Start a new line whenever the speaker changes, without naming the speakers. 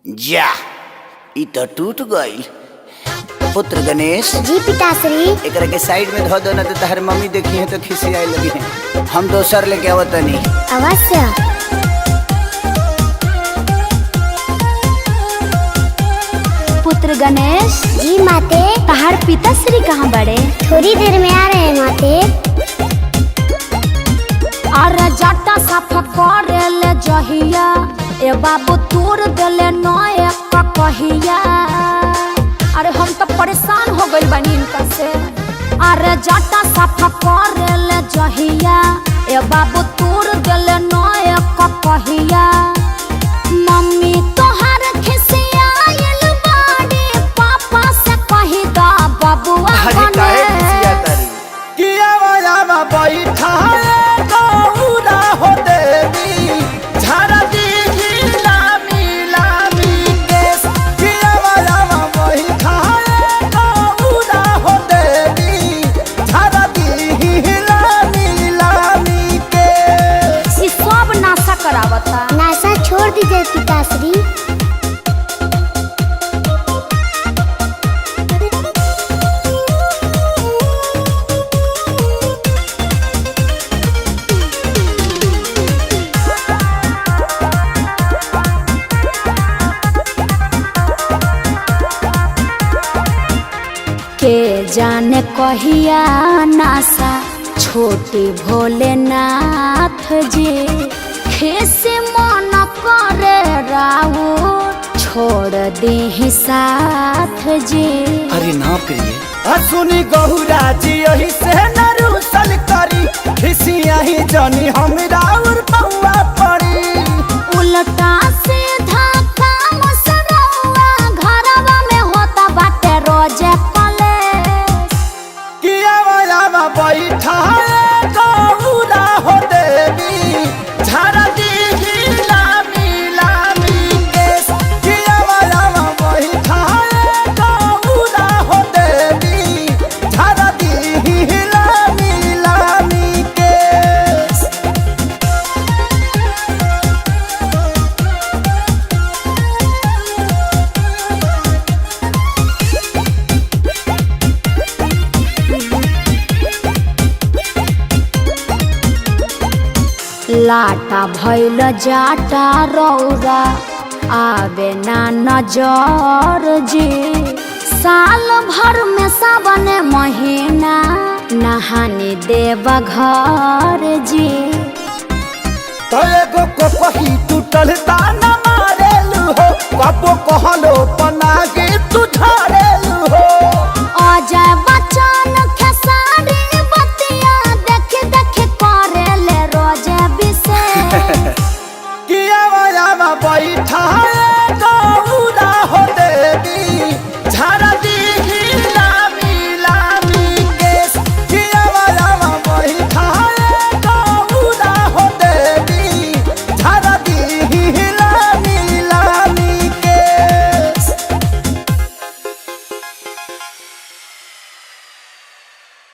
जा ई तो टूट गई। पुत्र गणेश
जी पिताश्री।
एकरा के साइड में धो दो ना तो तहर मम्मी देखी है तो खिसियाए लगी है। हम दोसर लेके आवतनी।
अवश्य।
पुत्र गणेश
जी माते।
तहार पिताश्री कहाँ बड़े?
थोड़ी देर में आ रहे हैं माते।
अरे जटा साफ करे ले जहिया ए बाबू तोड़ देले नए कहिया। अरे हम तो परेशान हो गइल बानी इनका से। अरे जटा साफ करे ले जहिया ए बाबू तोड़ देले नए कहिया। मम्मी तोहार खिसियाइल बाड़ी पापा से कही दा बबुआ बने।
किया वाला बैठा गौरा हो देवी झारा दी लामी लामी केस। किया वाला बैठा गौरा हो देवी झारा दी लामी लामी केस।
ई सब नाशा करावता।
नासा छोड़ दीजिए पिताश्री।
के जाने कहिया नासा छोटी भोलेनाथ जी खेसे मन करे राहु छोड़ दे साथ जी।
अरे ना प्रिय
सुनी गहुरा जी यही से नरुसल करी खिसिया ही जानी हमरा और पौआ पड़ी।
उल्टा सीधा काम सरौआ घरवा में होता बाटे रोजे कलेश।
किया वाला बैठा गहुरा हो देवी झारा दी लामी लामी केस। किया वाला बैठा गहुरा हो देवी झारा दी लामी लामी केस।
लाटा भैल जाटा रौरा आवे ना नजर जी। साल भर में सावन महीना नहाने देव घर जी।
तो एगो को कही टूटल तार